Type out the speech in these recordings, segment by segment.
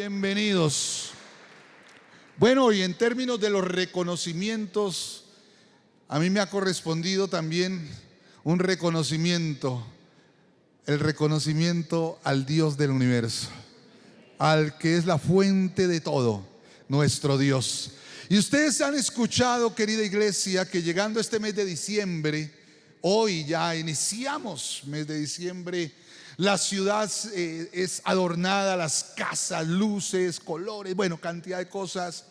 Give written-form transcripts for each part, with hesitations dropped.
Bienvenidos. Bueno, y en términos de los reconocimientos, a mí me ha correspondido también un reconocimiento, el reconocimiento al Dios del universo, al que es la fuente de todo, nuestro Dios. Y ustedes han escuchado, querida iglesia, que llegando este mes de diciembre, hoy ya iniciamos mes de diciembre, la ciudad es adornada, las casas, luces, colores, bueno, cantidad de cosas.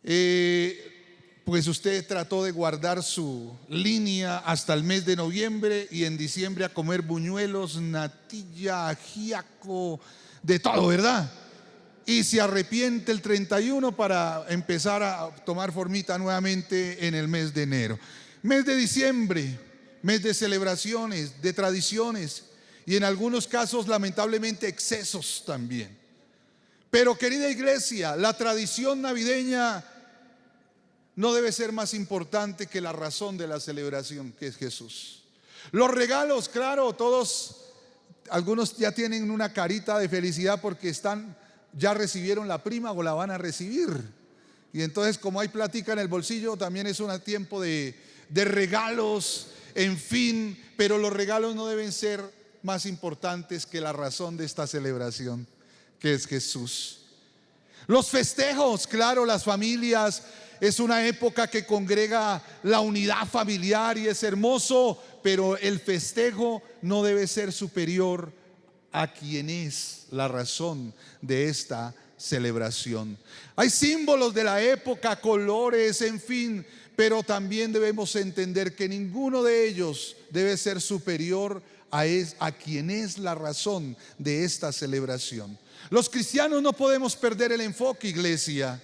Pues usted trató de guardar su línea hasta el mes de noviembre y en diciembre a comer buñuelos, natilla, ajíaco, de todo, ¿verdad? Y se arrepiente el 31 para empezar a tomar formita nuevamente en el mes de enero. Mes de diciembre, mes de celebraciones, de tradiciones y en algunos casos lamentablemente excesos también. Pero querida iglesia, la tradición navideña no debe ser más importante que la razón de la celebración, que es Jesús. Los regalos, claro, todos, algunos ya tienen una carita de felicidad porque ya recibieron la prima o la van a recibir. Y entonces, como hay plática en el bolsillo, también es un tiempo de regalos, en fin. Pero los regalos no deben ser más importantes que la razón de esta celebración, que es Jesús. Los festejos, claro, las familias, es una época que congrega la unidad familiar y es hermoso, pero el festejo no debe ser superior a quien es la razón de esta celebración. Hay símbolos de la época, colores, en fin, pero también debemos entender que ninguno de ellos debe ser superior a quien es la razón de esta celebración. Los cristianos no podemos perder el enfoque, iglesia.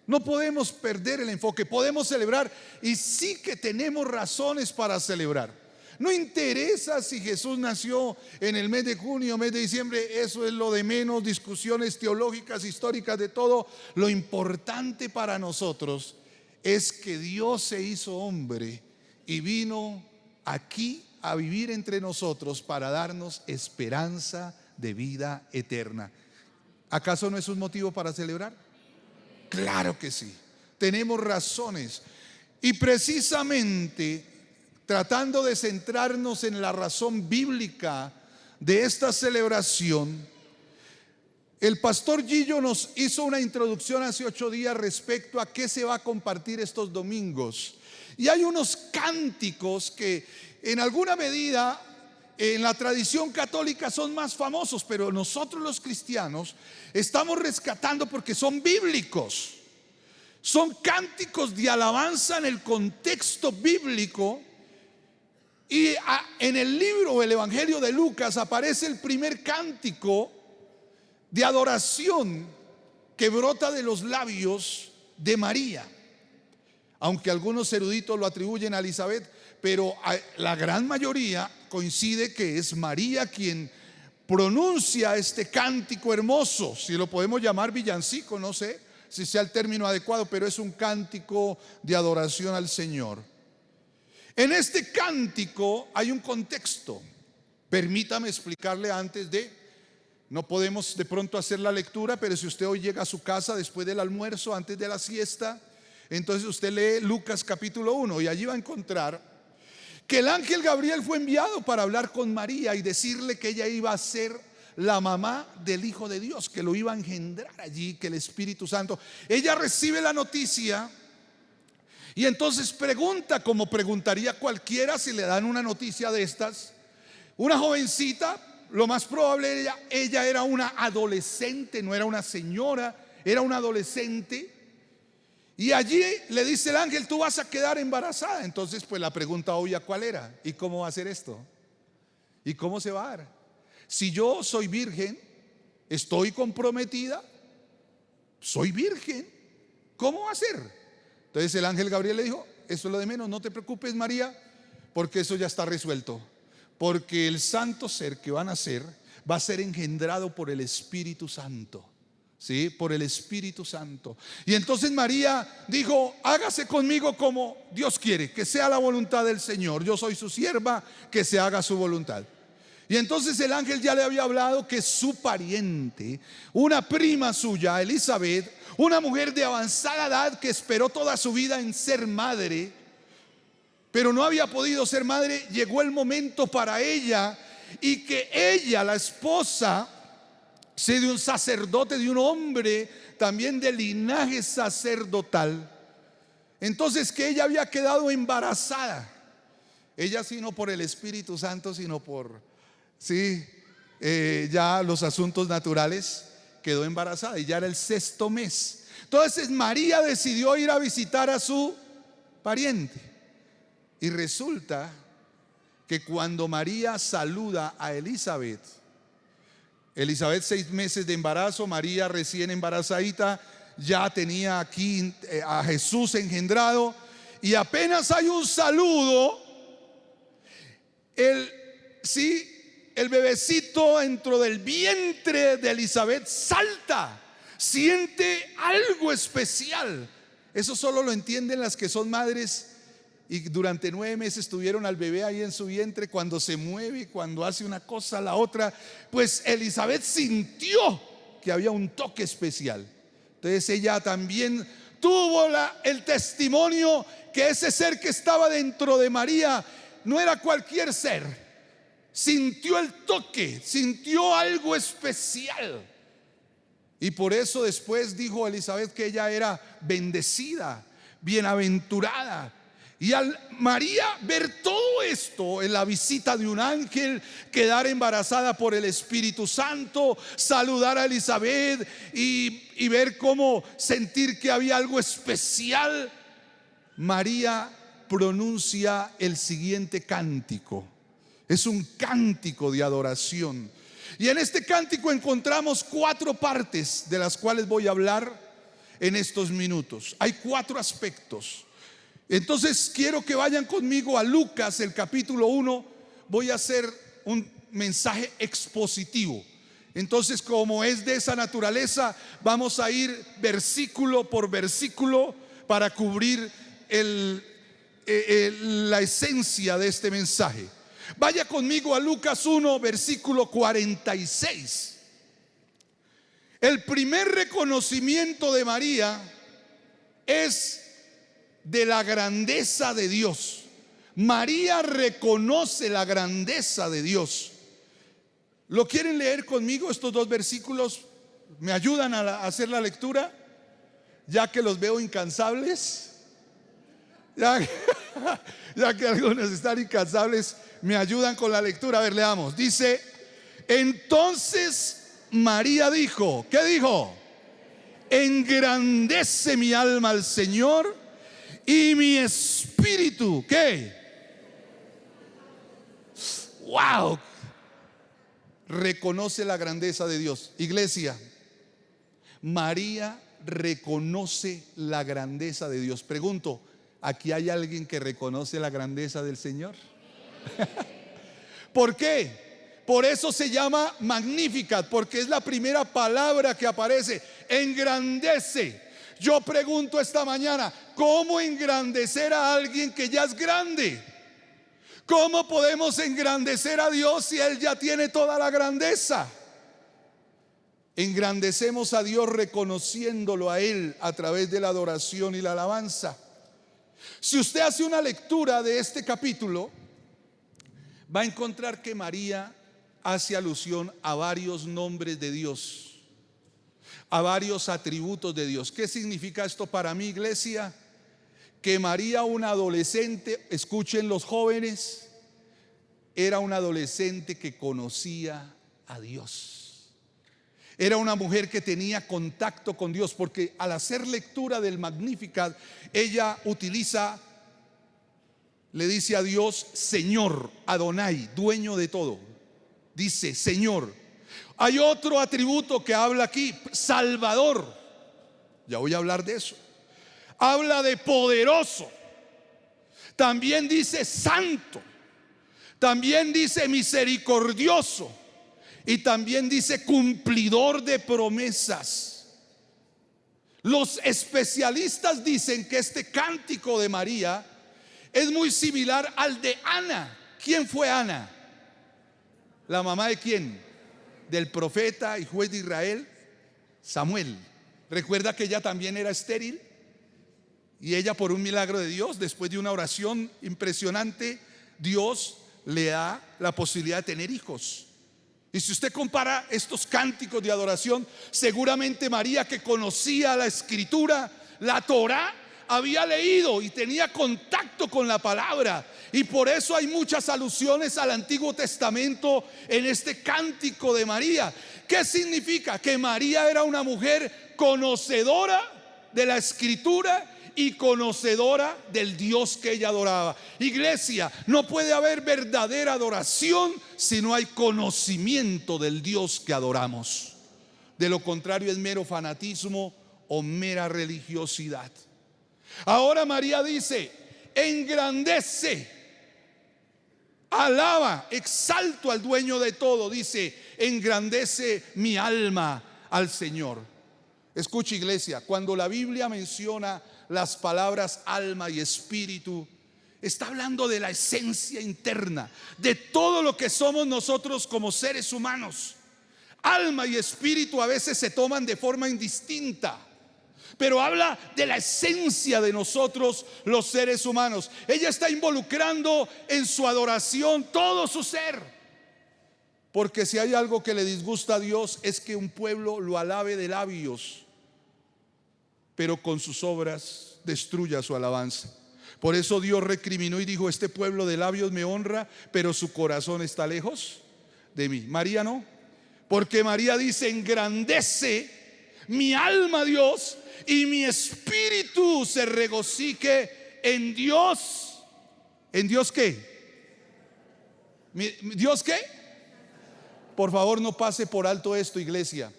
No podemos perder el enfoque. Podemos celebrar y sí que tenemos razones para celebrar. No interesa si Jesús nació en el mes de junio, mes de diciembre, eso es lo de menos, discusiones teológicas, históricas, de todo. Lo importante para nosotros es que Dios se hizo hombre y vino aquí a vivir entre nosotros para darnos esperanza de vida eterna. ¿Acaso no es un motivo para celebrar? Claro que sí, tenemos razones. Y precisamente tratando de centrarnos en la razón bíblica de esta celebración, el pastor Gillo nos hizo una introducción hace 8 días respecto a qué se va a compartir estos domingos. Y hay unos cánticos que en alguna medida en la tradición católica son más famosos, pero nosotros los cristianos estamos rescatando porque son bíblicos. Son cánticos de alabanza en el contexto bíblico. Y en el libro, el Evangelio de Lucas, aparece el primer cántico de adoración que brota de los labios de María. Aunque algunos eruditos lo atribuyen a Elizabeth, pero la gran mayoría coincide que es María quien pronuncia este cántico hermoso. Si lo podemos llamar villancico, no sé si sea el término adecuado, pero es un cántico de adoración al Señor. En este cántico hay un contexto. Permítame explicarle antes no podemos de pronto hacer la lectura, pero si usted hoy llega a su casa después del almuerzo, antes de la siesta, entonces usted lee Lucas capítulo 1 y allí va a encontrar que el ángel Gabriel fue enviado para hablar con María y decirle que ella iba a ser la mamá del Hijo de Dios, que lo iba a engendrar allí, que el Espíritu Santo. Ella recibe la noticia y entonces pregunta, como preguntaría cualquiera si le dan una noticia de estas. Una jovencita, lo más probable, ella era una adolescente, no era una señora, era una adolescente. Y allí le dice el ángel: tú vas a quedar embarazada. Entonces pues la pregunta obvia, ¿cuál era? ¿Y cómo va a ser esto? ¿Y cómo se va a dar? Si yo soy virgen, estoy comprometida, soy virgen, ¿cómo va a ser? Entonces el ángel Gabriel le dijo: eso es lo de menos, no te preocupes, María, porque eso ya está resuelto. Porque el santo ser que va a nacer va a ser engendrado por el Espíritu Santo. ¿Sí? Por el Espíritu Santo. Y entonces María dijo: hágase conmigo como Dios quiere, que sea la voluntad del Señor. Yo soy su sierva, que se haga su voluntad. Y entonces el ángel ya le había hablado que su pariente, una prima suya, Elizabeth, una mujer de avanzada edad que esperó toda su vida en ser madre, pero no había podido ser madre, llegó el momento para ella, y que ella, la esposa, sea de un sacerdote, de un hombre también de linaje sacerdotal. Entonces que ella había quedado embarazada. Ella sí no por el Espíritu Santo, sino por ya los asuntos naturales, quedó embarazada y ya era el 6º mes. Entonces María decidió ir a visitar a su pariente. Y resulta que cuando María saluda a Elizabeth, 6 meses de embarazo, María recién embarazadita, ya tenía aquí a Jesús engendrado, y apenas hay un saludo, el bebecito dentro del vientre de Elizabeth salta, siente algo especial. Eso solo lo entienden las que son madres y durante 9 meses tuvieron al bebé ahí en su vientre. Cuando se mueve, cuando hace una cosa, la otra, pues Elizabeth sintió que había un toque especial. Entonces ella también tuvo el testimonio que ese ser que estaba dentro de María no era cualquier ser. Sintió el toque, sintió algo especial. Y por eso después dijo Elizabeth que ella era bendecida, bienaventurada. Y al María ver todo esto en la visita de un ángel, quedar embarazada por el Espíritu Santo, saludar a Elizabeth y ver cómo sentir que había algo especial, María pronuncia el siguiente cántico. Es un cántico de adoración. Y en este cántico encontramos 4 partes de las cuales voy a hablar en estos minutos. Hay 4 aspectos. Entonces quiero que vayan conmigo a Lucas, el capítulo 1. Voy a hacer un mensaje expositivo. Entonces, como es de esa naturaleza, vamos a ir versículo por versículo para cubrir la esencia de este mensaje. Vaya conmigo a Lucas 1, versículo 46. El primer reconocimiento de María es de la grandeza de Dios. María reconoce la grandeza de Dios. ¿Lo quieren leer conmigo estos 2 versículos? ¿Me ayudan a hacer la lectura? Ya que los veo incansables. Ya que algunos están incansables, me ayudan con la lectura. A ver, leamos. Dice: entonces María dijo, ¿qué dijo? Engrandece mi alma al Señor, y mi espíritu, ¿qué? ¡Wow! Reconoce la grandeza de Dios. Iglesia, María reconoce la grandeza de Dios. Pregunto, ¿aquí hay alguien que reconoce la grandeza del Señor? ¿Por qué? Por eso se llama Magnificat, porque es la primera palabra que aparece. Engrandece. Yo pregunto esta mañana, ¿cómo engrandecer a alguien que ya es grande? ¿Cómo podemos engrandecer a Dios si Él ya tiene toda la grandeza? Engrandecemos a Dios reconociéndolo a Él a través de la adoración y la alabanza. Si usted hace una lectura de este capítulo, va a encontrar que María hace alusión a varios nombres de Dios, a varios atributos de Dios. ¿Qué significa esto para mí, iglesia? Que María, una adolescente, escuchen los jóvenes, era una adolescente que conocía a Dios. Era una mujer que tenía contacto con Dios, porque al hacer lectura del Magnificat, ella le dice a Dios Señor, Adonai, dueño de todo. Dice Señor. Hay otro atributo que habla aquí, Salvador. Ya voy a hablar de eso. Habla de poderoso. También dice santo. También dice misericordioso. Y también dice cumplidor de promesas. Los especialistas dicen que este cántico de María es muy similar al de Ana. ¿Quién fue Ana? ¿La mamá de quién? Del profeta y juez de Israel, Samuel. Recuerda que ella también era estéril y ella, por un milagro de Dios, después de una oración impresionante, Dios le da la posibilidad de tener hijos. Y si usted compara estos cánticos de adoración, seguramente María, que conocía la escritura, la Torá, había leído y tenía contacto con la palabra, y por eso hay muchas alusiones al Antiguo Testamento en este cántico de María. ¿Qué significa? Que María era una mujer conocedora de la escritura y conocedora del Dios que ella adoraba. Iglesia, no puede haber verdadera adoración si no hay conocimiento del Dios que adoramos. De lo contrario es mero fanatismo o mera religiosidad. Ahora María dice: engrandece, alaba, exalto al dueño de todo. Dice: engrandece mi alma al Señor. Escucha, iglesia, cuando la Biblia menciona las palabras alma y espíritu, está hablando de la esencia interna, de todo lo que somos nosotros como seres humanos. Alma y espíritu a veces se toman de forma indistinta, pero habla de la esencia de nosotros los seres humanos. Ella está involucrando en su adoración todo su ser, porque si hay algo que le disgusta a Dios es que un pueblo lo alabe de labios, pero con sus obras destruya su alabanza. Por eso Dios recriminó y dijo: este pueblo de labios me honra, pero su corazón está lejos de mí. María no, porque María dice: engrandece mi alma a Dios y mi espíritu se regocije en Dios. ¿En Dios qué? ¿Dios qué? Por favor, no pase por alto esto, iglesia,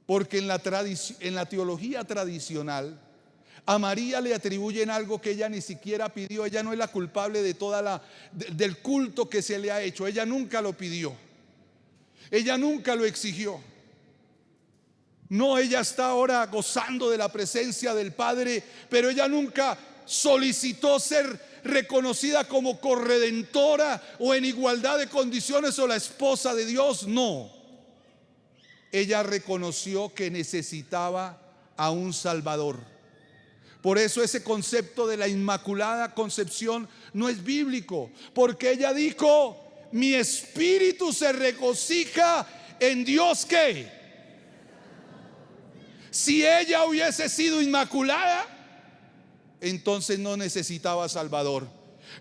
porque en la teología tradicional a María le atribuyen algo que ella ni siquiera pidió. Ella no es la culpable de del culto que se le ha hecho. Ella nunca lo pidió, ella nunca lo exigió. No, ella está ahora gozando de la presencia del Padre, pero ella nunca solicitó ser reconocida como corredentora o en igualdad de condiciones o la esposa de Dios. No, ella reconoció que necesitaba a un Salvador. Por eso ese concepto de la Inmaculada Concepción no es bíblico, porque ella dijo: mi espíritu se regocija en Dios. ¿Qué? Si ella hubiese sido inmaculada, entonces no necesitaba Salvador.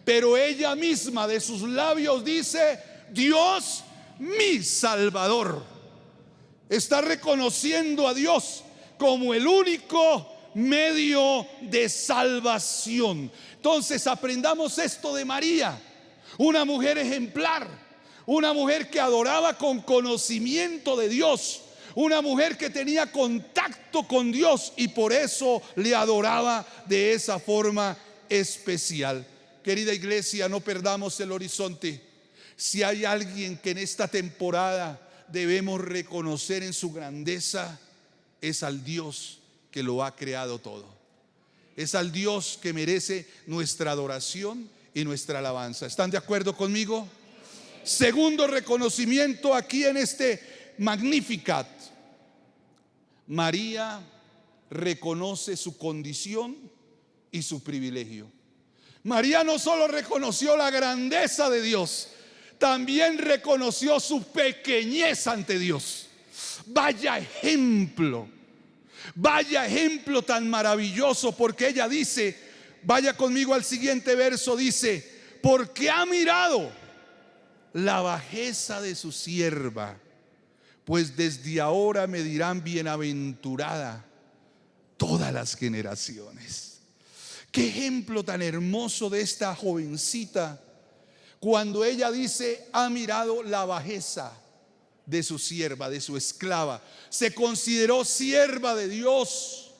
Pero ella misma de sus labios dice: Dios mi Salvador. Está reconociendo a Dios como el único medio de salvación. Entonces aprendamos esto de María, una mujer ejemplar, una mujer que adoraba con conocimiento de Dios, una mujer que tenía contacto con Dios y por eso le adoraba de esa forma especial. Querida iglesia, no perdamos el horizonte. Si hay alguien que en esta temporada debemos reconocer en su grandeza, es al Dios que lo ha creado todo. Es al Dios que merece nuestra adoración y nuestra alabanza. ¿Están de acuerdo conmigo? Segundo reconocimiento aquí en este Magnificat: María reconoce su condición y su privilegio. María no solo reconoció la grandeza de Dios, también reconoció su pequeñez ante Dios. Vaya ejemplo tan maravilloso, porque ella dice, vaya conmigo al siguiente verso, dice: porque ha mirado la bajeza de su sierva, pues desde ahora me dirán bienaventurada todas las generaciones. Qué ejemplo tan hermoso de esta jovencita, cuando ella dice: ha mirado la bajeza de su sierva, de su esclava. Se consideró sierva de Dios,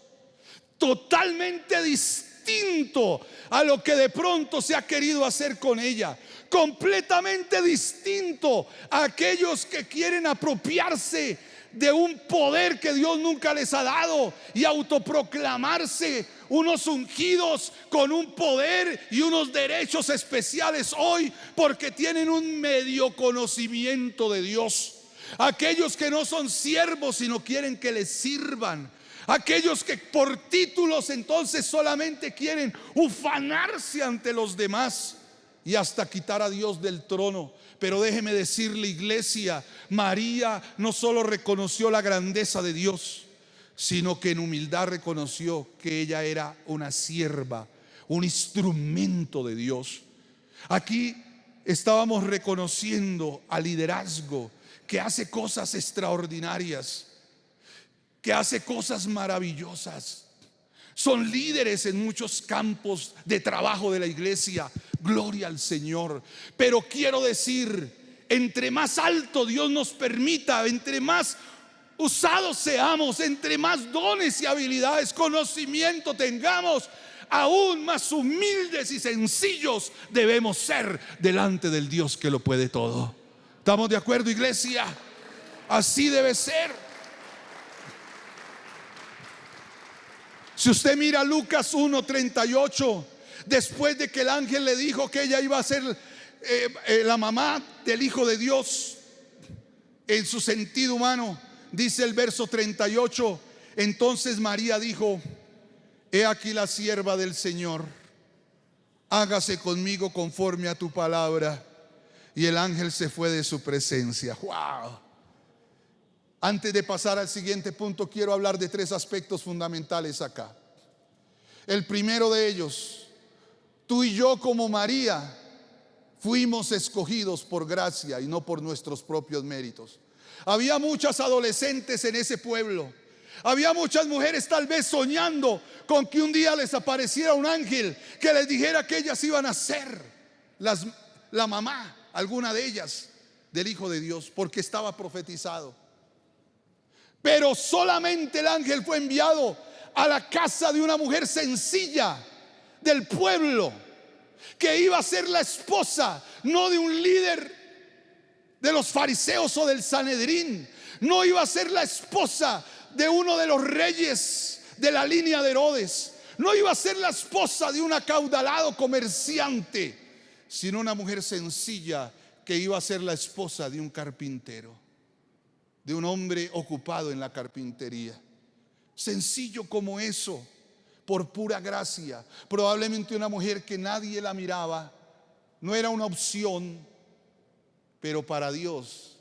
totalmente distinto a lo que de pronto se ha querido hacer con ella, completamente distinto a aquellos que quieren apropiarse de un poder que Dios nunca les ha dado y autoproclamarse unos ungidos con un poder y unos derechos especiales hoy porque tienen un medio conocimiento de Dios. Aquellos que no son siervos sino quieren que les sirvan. Aquellos que por títulos entonces solamente quieren ufanarse ante los demás y hasta quitar a Dios del trono. Pero déjeme decirle, iglesia, María no solo reconoció la grandeza de Dios, sino que en humildad reconoció que ella era una sierva, un instrumento de Dios. Aquí estábamos reconociendo al liderazgo que hace cosas extraordinarias, que hace cosas maravillosas. Son líderes en muchos campos de trabajo de la iglesia. Gloria al Señor. Pero quiero decir, entre más alto Dios nos permita, entre más usados seamos, entre más dones y habilidades, conocimiento tengamos, aún más humildes y sencillos debemos ser delante del Dios que lo puede todo. ¿Estamos de acuerdo, iglesia? Así debe ser. Si usted mira Lucas 1:38, después de que el ángel le dijo que ella iba a ser la mamá del Hijo de Dios en su sentido humano, dice el verso 38, entonces María dijo: he aquí la sierva del Señor, hágase conmigo conforme a tu palabra. Y el ángel se fue de su presencia. ¡Wow! Antes de pasar al siguiente punto, quiero hablar de 3 aspectos fundamentales acá. El primero de ellos: tú y yo, como María, fuimos escogidos por gracia y no por nuestros propios méritos. Había muchas adolescentes en ese pueblo. Había muchas mujeres tal vez soñando con que un día les apareciera un ángel que les dijera que ellas iban a ser la mamá, alguna de ellas, del Hijo de Dios, porque estaba profetizado. Pero solamente el ángel fue enviado a la casa de una mujer sencilla del pueblo, que iba a ser la esposa no de un líder de los fariseos o del Sanedrín, no iba a ser la esposa de uno de los reyes de la línea de Herodes, no iba a ser la esposa de un acaudalado comerciante, sino una mujer sencilla que iba a ser la esposa de un carpintero, de un hombre ocupado en la carpintería. Sencillo como eso, por pura gracia. Probablemente una mujer que nadie la miraba, no era una opción, pero para Dios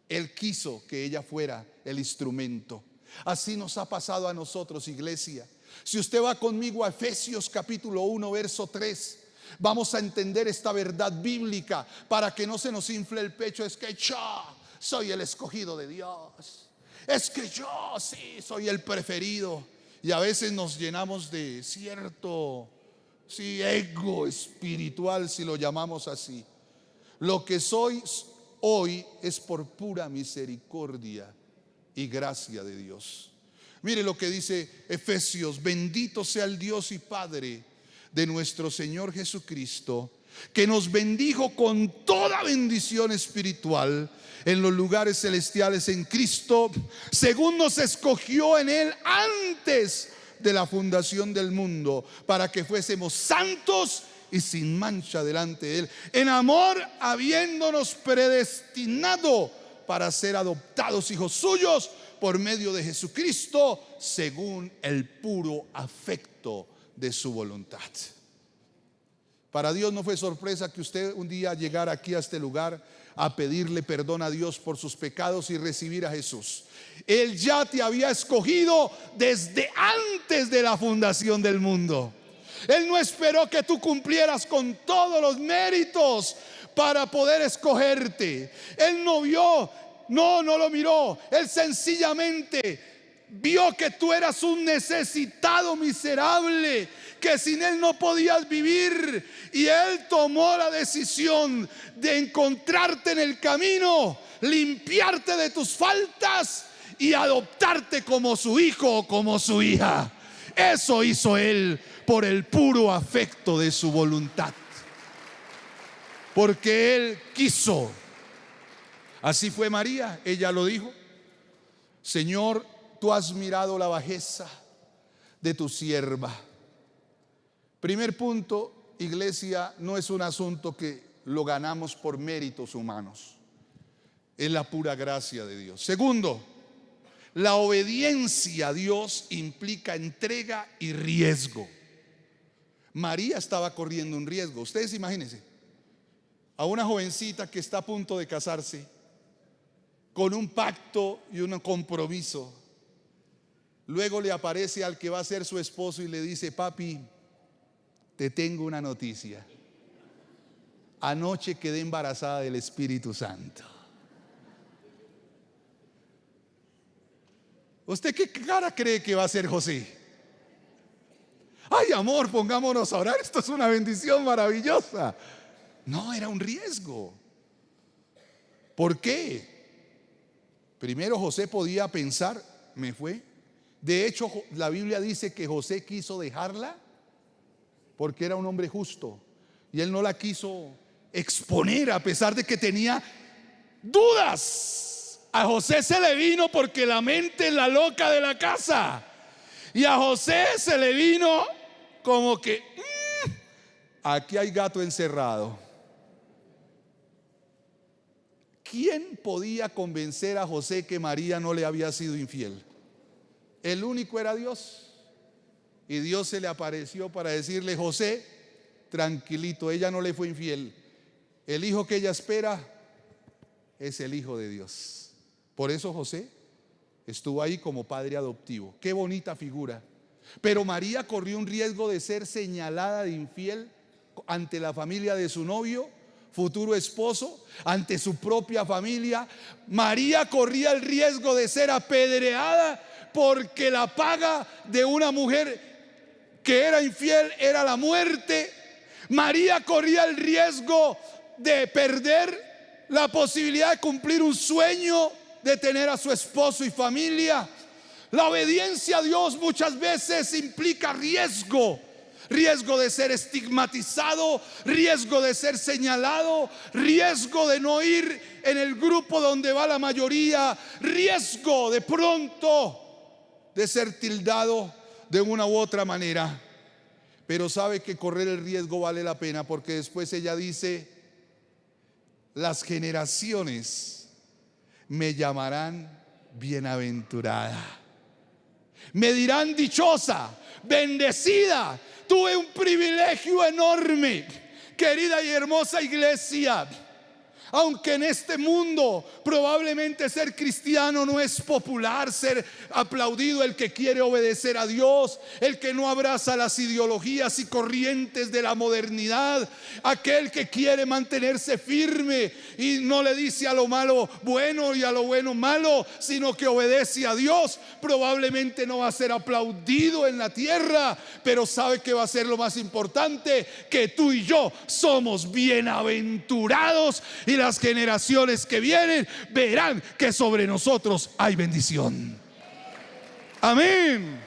Él quiso que ella fuera el instrumento. Así nos ha pasado a nosotros, iglesia. Si usted va conmigo a Efesios capítulo 1 verso 3, vamos a entender esta verdad bíblica para que no se nos infle el pecho. Es que yo soy el escogido de Dios, es que yo sí soy el preferido. Y a veces nos llenamos de cierto ego espiritual, si lo llamamos así. Lo que soy hoy es por pura misericordia y gracia de Dios. Mire lo que dice Efesios: bendito sea el Dios y Padre de nuestro Señor Jesucristo, que nos bendijo con toda bendición espiritual en los lugares celestiales en Cristo, según nos escogió en Él antes de la fundación del mundo, para que fuésemos santos y sin mancha delante de Él, en amor, habiéndonos predestinado para ser adoptados hijos suyos por medio de Jesucristo, según el puro afecto de su voluntad. Para Dios no fue sorpresa que usted un día llegara aquí a este lugar a pedirle perdón a Dios por sus pecados y recibir a Jesús. Él ya te había escogido desde antes de la fundación del mundo. Él no esperó que tú cumplieras con todos los méritos para poder escogerte. Él no lo miró. Él sencillamente vio que tú eras un necesitado miserable, que sin Él no podías vivir, y Él tomó la decisión de encontrarte en el camino, limpiarte de tus faltas y adoptarte como su hijo o como su hija. Eso hizo Él por el puro afecto de su voluntad, porque Él quiso. Así fue María, ella lo dijo: Señor, tú has mirado la bajeza de tu sierva. Primer punto, iglesia, no es un asunto que lo ganamos por méritos humanos, es la pura gracia de Dios. Segundo, la obediencia a Dios implica entrega y riesgo. María estaba corriendo un riesgo. Ustedes imagínense a una jovencita que está a punto de casarse con un pacto y un compromiso. Luego le aparece al que va a ser su esposo y le dice: papi, te tengo una noticia. Anoche quedé embarazada del Espíritu Santo. ¿Usted qué cara cree que va a hacer José? Ay, amor, pongámonos a orar, esto es una bendición maravillosa. No, era un riesgo. ¿Por qué? Primero, José podía pensar: me fue. De hecho, la Biblia dice que José quiso dejarla porque era un hombre justo, y él no la quiso exponer a pesar de que tenía dudas. A José se le vino porque la mente es la loca de la casa, y a José se le vino como que aquí hay gato encerrado. ¿Quién podía convencer a José que María no le había sido infiel? El único era Dios. Y Dios se le apareció para decirle: José, tranquilito, ella no le fue infiel. El hijo que ella espera es el Hijo de Dios. Por eso José estuvo ahí como padre adoptivo. Qué bonita figura. Pero María corrió un riesgo de ser señalada de infiel ante la familia de su novio, futuro esposo, ante su propia familia. María corría el riesgo de ser apedreada porque la paga de una mujer que era infiel era la muerte. María corría el riesgo de perder la posibilidad de cumplir un sueño, de tener a su esposo y familia. La obediencia a Dios muchas veces implica riesgo. Riesgo de ser estigmatizado, riesgo de ser señalado, riesgo de no ir en el grupo donde va la mayoría, riesgo de pronto de ser tildado de una u otra manera. Pero sabe que correr el riesgo vale la pena, porque después ella dice: las generaciones me llamarán bienaventurada, me dirán dichosa, bendecida. Tuve un privilegio enorme, querida y hermosa iglesia. Aunque en este mundo probablemente ser cristiano no es popular, ser aplaudido el que quiere obedecer a Dios, el que no abraza las ideologías y corrientes de la modernidad, aquel que quiere mantenerse firme y no le dice a lo malo bueno y a lo bueno malo, sino que obedece a Dios, probablemente no va a ser aplaudido en la tierra. Pero sabe que va a ser lo más importante: que tú y yo somos bienaventurados, y las generaciones que vienen verán que sobre nosotros hay bendición. Amén.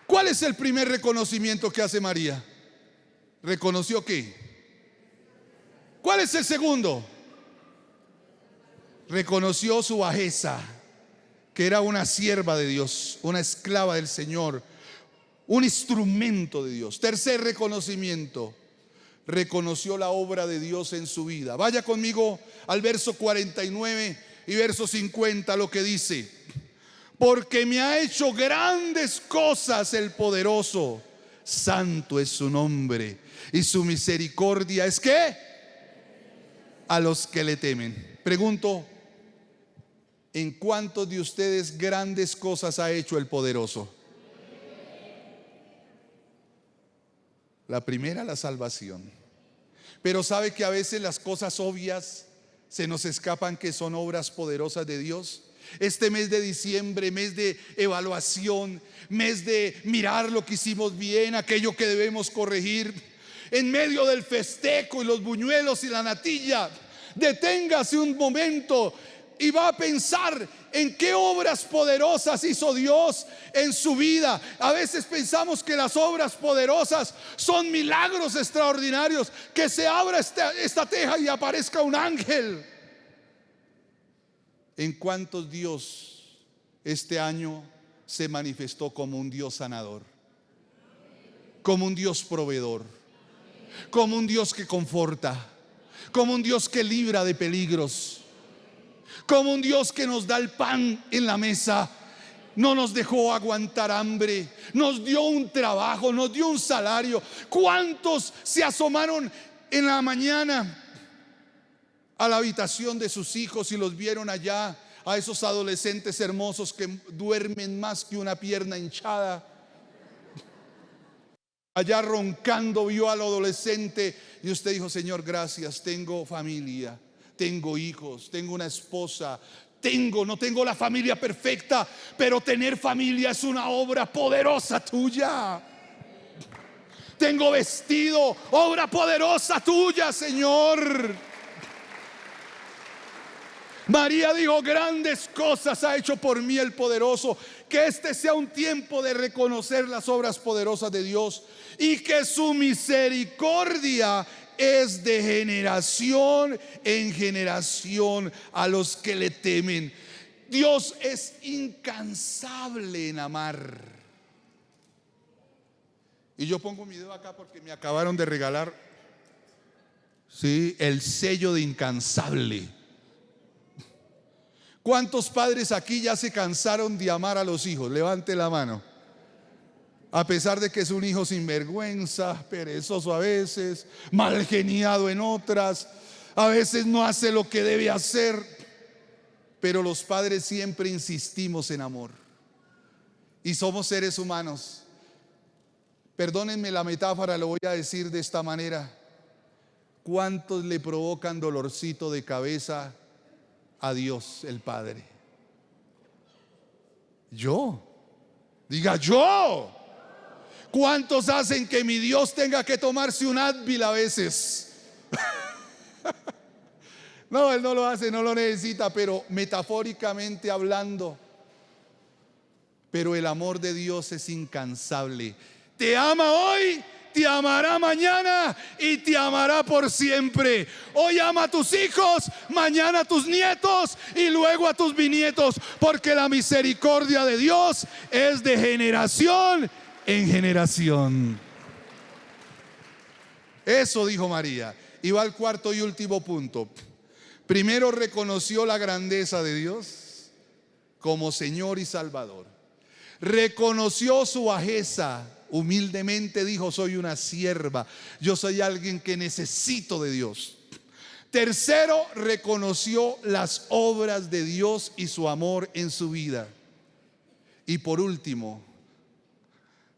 ¿Cuál es el primer reconocimiento que hace María? ¿Reconoció qué? ¿Cuál es el segundo? Reconoció su bajeza, que era una sierva de Dios, una esclava del Señor, un instrumento de Dios. Tercer reconocimiento: reconoció la obra de Dios en su vida. Vaya conmigo al verso 49 y verso 50, lo que dice: porque me ha hecho grandes cosas el poderoso, santo es su nombre, y su misericordia es ¿qué? A los que le temen. Pregunto: ¿en cuántos de ustedes grandes cosas ha hecho el poderoso? La primera, la salvación. Pero sabe que a veces las cosas obvias se nos escapan, que son obras poderosas de Dios. Este mes de diciembre, mes de evaluación, mes de mirar lo que hicimos bien, aquello que debemos corregir. En medio del festejo y los buñuelos y la natilla, deténgase un momento y va a pensar en qué obras poderosas hizo Dios en su vida. A veces pensamos que las obras poderosas son milagros extraordinarios, que se abra esta teja y aparezca un ángel. ¿En cuántos Dios este año se manifestó como un Dios sanador, como un Dios proveedor, como un Dios que conforta, como un Dios que libra de peligros, como un Dios que nos da el pan en la mesa? No nos dejó aguantar hambre, nos dio un trabajo, nos dio un salario. ¿Cuántos se asomaron en la mañana a la habitación de sus hijos y los vieron allá, a esos adolescentes hermosos que duermen más que una pierna hinchada? Allá roncando vio al adolescente y usted dijo: Señor, gracias, tengo familia, tengo hijos, tengo una esposa. No tengo la familia perfecta, pero tener familia es una obra poderosa tuya. Tengo vestido, obra poderosa tuya, Señor. María dijo: grandes cosas ha hecho por mí el poderoso. Que este sea un tiempo de reconocer las obras poderosas de Dios y que su misericordia es de generación en generación a los que le temen. Dios es incansable en amar. Y yo pongo mi dedo acá porque me acabaron de regalar, sí, el sello de incansable. ¿Cuántos padres aquí ya se cansaron de amar a los hijos? Levante la mano. A pesar de que es un hijo sinvergüenza, perezoso a veces, mal geniado en otras, a veces no hace lo que debe hacer, pero los padres siempre insistimos en amor. Y somos seres humanos. Perdónenme la metáfora, lo voy a decir de esta manera. ¿Cuántos le provocan dolorcito de cabeza a Dios el Padre? Yo. Diga yo. ¿Cuántos hacen que mi Dios tenga que tomarse un Advil a veces? No, Él no lo hace, no lo necesita, pero metafóricamente hablando. Pero el amor de Dios es incansable. Te ama hoy, te amará mañana y te amará por siempre. Hoy ama a tus hijos, mañana a tus nietos y luego a tus bisnietos, porque la misericordia de Dios es de generación en generación. Eso dijo María. Y va al cuarto y último punto. Primero, reconoció la grandeza de Dios como Señor y Salvador. Reconoció su bajeza. Humildemente dijo: soy una sierva, yo soy alguien que necesito de Dios. Tercero, reconoció las obras de Dios y su amor en su vida. Y por último,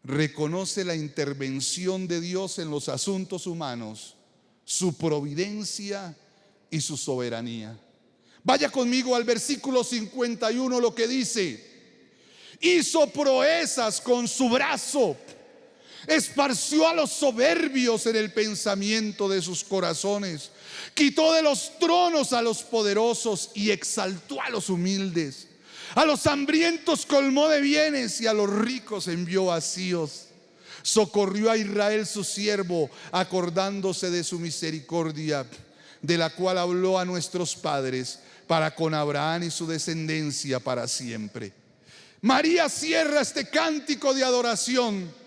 reconoce la intervención de Dios en los asuntos humanos, su providencia y su soberanía. Vaya conmigo al versículo 51, lo que dice: hizo proezas con su brazo, esparció a los soberbios en el pensamiento de sus corazones, quitó de los tronos a los poderosos y exaltó a los humildes. A los hambrientos colmó de bienes y a los ricos envió vacíos. Socorrió a Israel su siervo, acordándose de su misericordia, de la cual habló a nuestros padres, para con Abraham y su descendencia para siempre. María cierra este cántico de adoración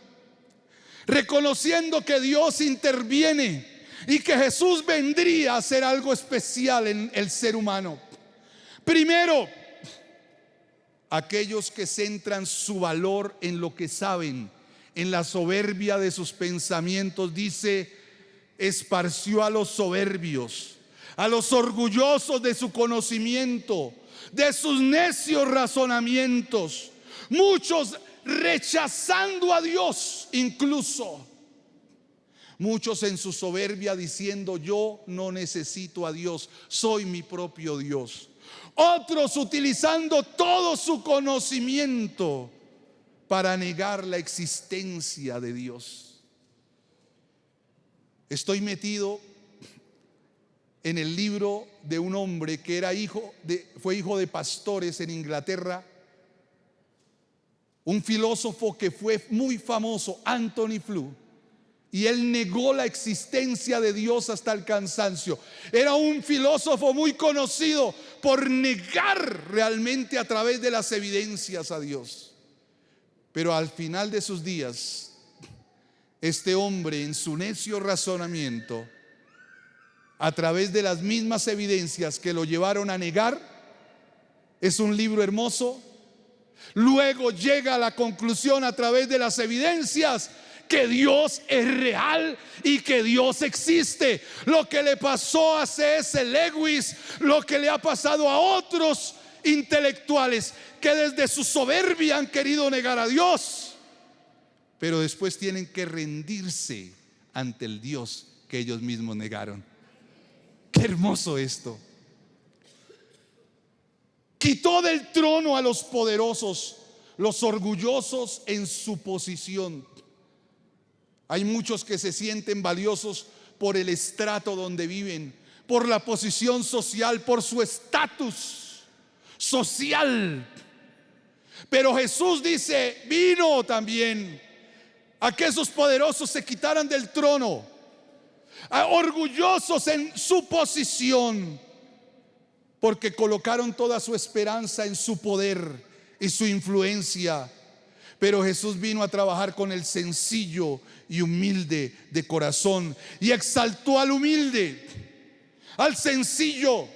reconociendo que Dios interviene y que Jesús vendría a hacer algo especial en el ser humano. Primero, aquellos que centran su valor en lo que saben, en la soberbia de sus pensamientos, dice: esparció a los soberbios, a los orgullosos de su conocimiento, de sus necios razonamientos, muchos rechazando a Dios, incluso muchos en su soberbia diciendo: yo no necesito a Dios, soy mi propio Dios. Otros utilizando todo su conocimiento para negar la existencia de Dios. Estoy metido en el libro de un hombre que fue hijo de pastores en Inglaterra, un filósofo que fue muy famoso, Anthony Flew. Y él negó la existencia de Dios hasta el cansancio. Era un filósofo muy conocido por negar realmente a través de las evidencias a Dios. Pero al final de sus días, este hombre, en su necio razonamiento, a través de las mismas evidencias que lo llevaron a negar, es un libro hermoso. Luego llega a la conclusión a través de las evidencias que Dios es real y que Dios existe. Lo que le pasó a C.S. Lewis, lo que le ha pasado a otros intelectuales que desde su soberbia han querido negar a Dios, pero después tienen que rendirse ante el Dios que ellos mismos negaron. Qué hermoso esto. Quitó del trono a los poderosos, los orgullosos en su posición. Hay muchos que se sienten valiosos por el estrato donde viven, por la posición social, por su estatus social. Pero Jesús dice, vino también a que esos poderosos se quitaran del trono, orgullosos en su posición, porque colocaron toda su esperanza en su poder y su influencia. Pero Jesús vino a trabajar con el sencillo y humilde de corazón, y exaltó al humilde, al sencillo.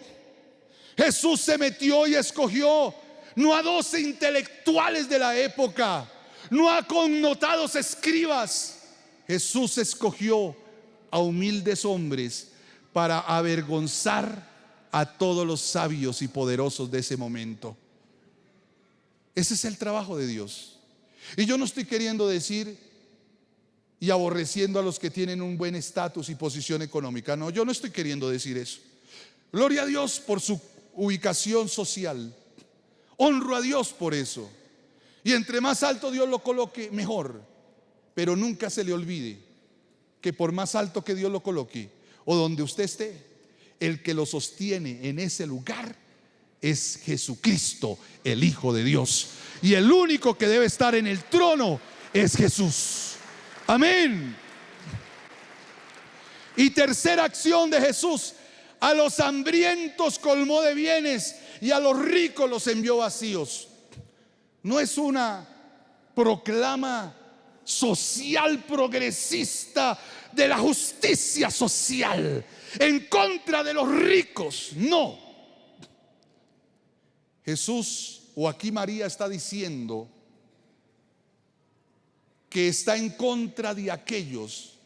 Jesús se metió y escogió no a 12 intelectuales de la época, no a connotados escribas. Jesús escogió a humildes hombres para avergonzar a todos los sabios y poderosos de ese momento. Ese es el trabajo de Dios. Y yo no estoy queriendo decir y aborreciendo a los que tienen un buen estatus y posición económica. No, yo no estoy queriendo decir eso. Gloria a Dios por su ubicación social. Honro a Dios por eso. Y entre más alto Dios lo coloque, mejor. Pero nunca se le olvide que por más alto que Dios lo coloque o donde usted esté, el que lo sostiene en ese lugar es Jesucristo, el Hijo de Dios. Y el único que debe estar en el trono es Jesús. Amén. Y tercera acción de Jesús: a los hambrientos colmó de bienes y a los ricos los envió vacíos. No es una proclama social progresista de la justicia social en contra de los ricos, no. Jesús, o aquí María, está diciendo que está en contra de aquellos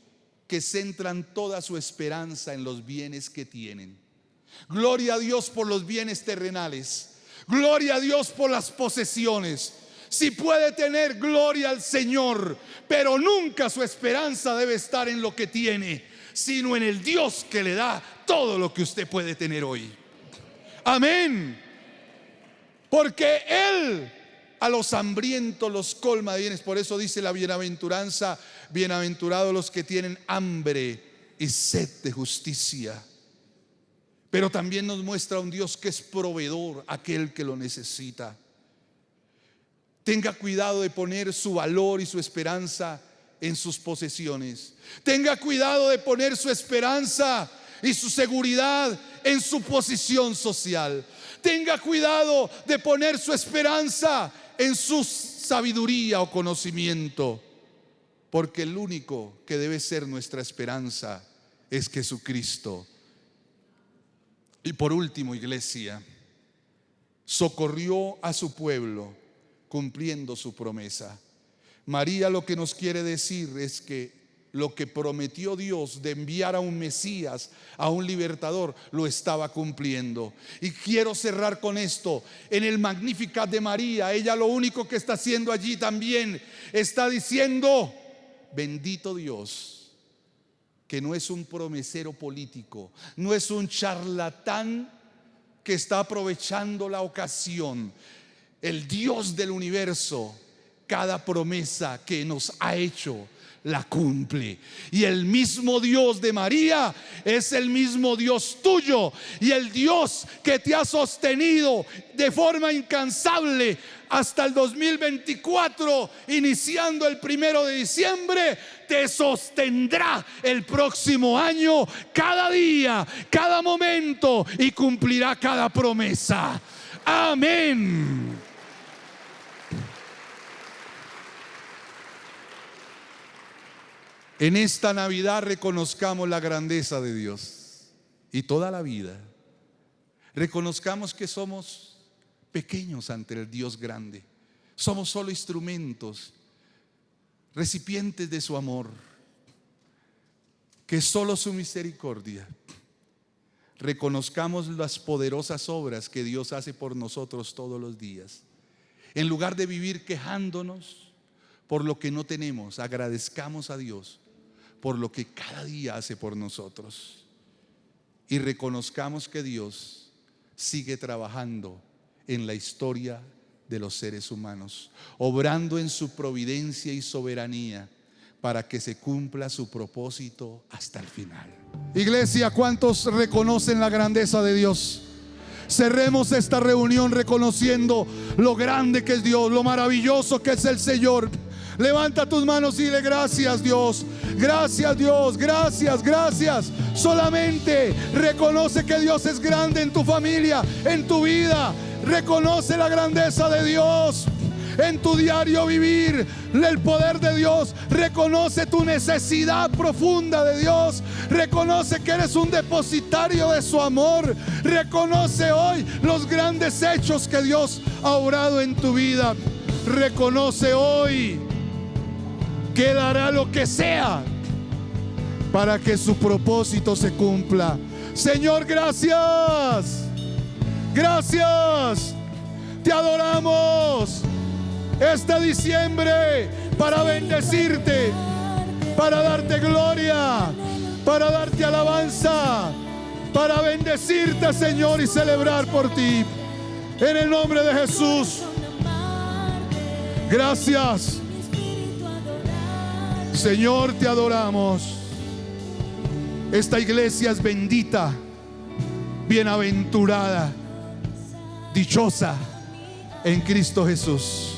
que centran toda su esperanza en los bienes que tienen. Gloria a Dios por los bienes terrenales, gloria a Dios por las posesiones. Si puede tener, gloria al Señor, pero nunca su esperanza debe estar en lo que tiene, sino en el Dios que le da todo lo que usted puede tener hoy. Amén. Porque Él a los hambrientos los colma de bienes. Por eso dice la bienaventuranza: bienaventurados los que tienen hambre y sed de justicia. Pero también nos muestra un Dios que es proveedor a aquel que lo necesita. Tenga cuidado de poner su valor y su esperanza en sus posesiones. Tenga cuidado de poner su esperanza y su seguridad en su posición social. Tenga cuidado de poner su esperanza en su sabiduría o conocimiento, porque el único que debe ser nuestra esperanza es Jesucristo. Y por último, iglesia, socorrió a su pueblo cumpliendo su promesa. María lo que nos quiere decir es que lo que prometió Dios de enviar a un Mesías, a un libertador, lo estaba cumpliendo. Y quiero cerrar con esto. En el Magnificat de María, ella lo único que está haciendo allí también está diciendo: bendito Dios, que no es un promesero político, no es un charlatán que está aprovechando la ocasión. El Dios del universo, cada promesa que nos ha hecho, la cumple. Y el mismo Dios de María es el mismo Dios tuyo, y el Dios que te ha sostenido de forma incansable hasta el 2024, iniciando el 1 de diciembre, te sostendrá el próximo año, cada día, cada momento, y cumplirá cada promesa. Amén. En esta Navidad reconozcamos la grandeza de Dios y toda la vida. Reconozcamos que somos pequeños ante el Dios grande. Somos solo instrumentos, recipientes de su amor, que solo su misericordia. Reconozcamos las poderosas obras que Dios hace por nosotros todos los días. En lugar de vivir quejándonos por lo que no tenemos, agradezcamos a Dios por lo que cada día hace por nosotros. Y reconozcamos que Dios sigue trabajando en la historia de los seres humanos, obrando en su providencia y soberanía para que se cumpla su propósito hasta el final. Iglesia, ¿cuántos reconocen la grandeza de Dios? Cerremos esta reunión reconociendo lo grande que es Dios, lo maravilloso que es el Señor. Levanta tus manos y dile: gracias Dios, gracias Dios, gracias, gracias. Solamente reconoce que Dios es grande en tu familia, en tu vida. Reconoce la grandeza de Dios en tu diario vivir, el poder de Dios. Reconoce tu necesidad profunda de Dios. Reconoce que eres un depositario de su amor. Reconoce hoy los grandes hechos que Dios ha obrado en tu vida. Reconoce hoy que dará lo que sea para que su propósito se cumpla. Señor, gracias. Gracias. Te adoramos este diciembre para bendecirte, para darte gloria, para darte alabanza, para bendecirte, Señor, y celebrar por ti. En el nombre de Jesús. Gracias. Señor, te adoramos. Esta iglesia es bendita, bienaventurada, dichosa en Cristo Jesús.